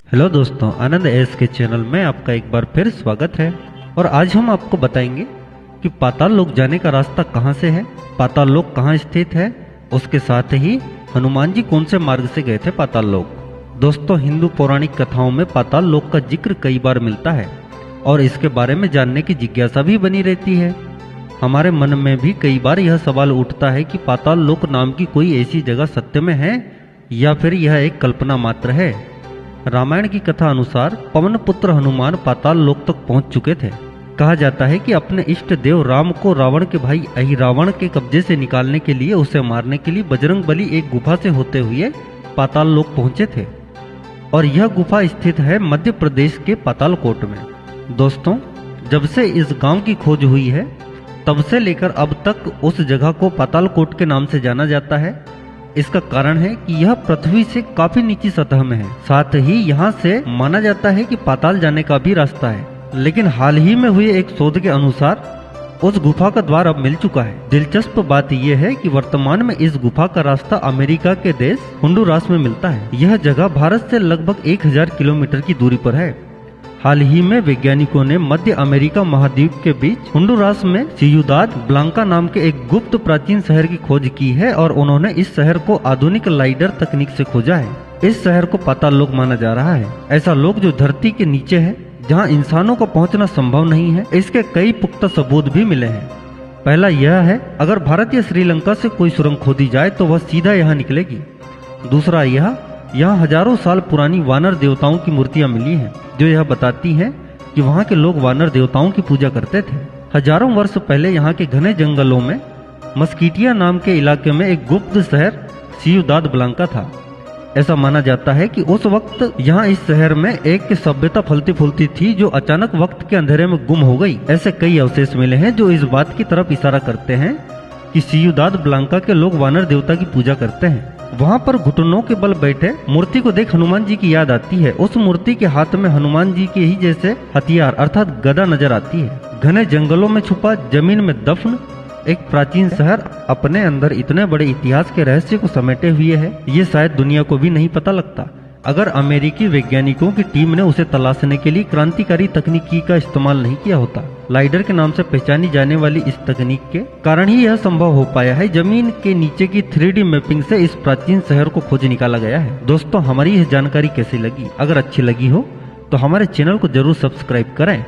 Hello दोस्तों, आनंद S के channel में आपका एक बार फिर स्वागत है। और आज हम आपको बताएंगे कि पाताल लोक जाने का रास्ता कहाँ से है, पाताल लोक कहाँ स्थित है, उसके साथ ही हनुमान जी कौन से मार्ग से गए थे पाताल लोक। दोस्तों, हिंदू पौराणिक कथाओं में पाताल लोक का जिक्र कई बार मिलता है और इसके बारे में जानने की जिज्ञासा भी बनी रहती है। हमारे मन में भी कई बार यह सवाल उठता है कि पाताल लोक नाम की कोई ऐसी जगह सत्य में है या फिर यह एक कल्पना मात्र है। रामायण की कथा अनुसार पवन पुत्र हनुमान पाताल लोक तक पहुंच चुके थे। कहा जाता है कि अपने इष्ट देव राम को रावण के भाई अहिरावण के कब्जे से निकालने के लिए, उसे मारने के लिए बजरंग बली एक गुफा से होते हुए पाताल लोक पहुंचे थे और यह गुफा स्थित है मध्य प्रदेश के पातालकोट में। दोस्तों, जब से इस गांव की खोज हुई है तब से लेकर अब तक उस जगह को पातालकोट के नाम से जाना जाता है। इसका कारण है कि यह पृथ्वी से काफी नीची सतह में है। साथ ही यहाँ से माना जाता है कि पाताल जाने का भी रास्ता है, लेकिन हाल ही में हुए एक शोध के अनुसार उस गुफा का द्वार अब मिल चुका है। दिलचस्प बात यह है कि वर्तमान में इस गुफा का रास्ता अमेरिका के देश होंडुरास में मिलता है। यह जगह भारत से लगभग 1000 किलोमीटर की दूरी पर है। हाल ही में वैज्ञानिकों ने मध्य अमेरिका महाद्वीप के बीच होंडुरास में सियुदाद ब्लांका नाम के एक गुप्त प्राचीन शहर की खोज की है और उन्होंने इस शहर को आधुनिक लाइडर तकनीक से खोजा है। इस शहर को पाताल लोक माना जा रहा है, ऐसा लोक जो धरती के नीचे है, जहां इंसानों को पहुंचना संभव नहीं है। इसके कई पुख्ता सबूत भी मिले हैं। पहला यह है, अगर भारत या श्रीलंका से कोई सुरंग खोदी जाए तो वह सीधा यहाँ निकलेगी। दूसरा यह, यहाँ हजारों साल पुरानी वानर देवताओं की मूर्तियां मिली हैं, जो यह बताती हैं कि वहाँ के लोग वानर देवताओं की पूजा करते थे। हजारों वर्ष पहले यहाँ के घने जंगलों में मस्कीटिया नाम के इलाके में एक गुप्त शहर सियुदाद ब्लांका था। ऐसा माना जाता है कि उस वक्त यहाँ इस शहर में एक सभ्यता फलती फूलती थी, जो अचानक वक्त के अंधेरे में गुम हो गई। ऐसे कई अवशेष मिले हैं जो इस बात की तरफ इशारा करते हैं कि सियुदाद ब्लांका के लोग वानर देवता की पूजा करते हैं। वहाँ पर घुटनों के बल बैठे मूर्ति को देख हनुमान जी की याद आती है। उस मूर्ति के हाथ में हनुमान जी के ही जैसे हथियार अर्थात गदा नजर आती है। घने जंगलों में छुपा, जमीन में दफन एक प्राचीन शहर अपने अंदर इतने बड़े इतिहास के रहस्य को समेटे हुए है, ये शायद दुनिया को भी नहीं पता लगता। अगर अमेरिकी वैज्ञानिकों की टीम ने उसे तलाशने के लिए क्रांतिकारी तकनीकी का इस्तेमाल नहीं किया होता, लाइडर के नाम से पहचानी जाने वाली इस तकनीक के कारण ही यह संभव हो पाया है। जमीन के नीचे की 3D मैपिंग से इस प्राचीन शहर को खोज निकाला गया है। दोस्तों, हमारी यह जानकारी कैसी लगी? अगर अच्छी लगी हो तो हमारे चैनल को जरूर सब्सक्राइब करें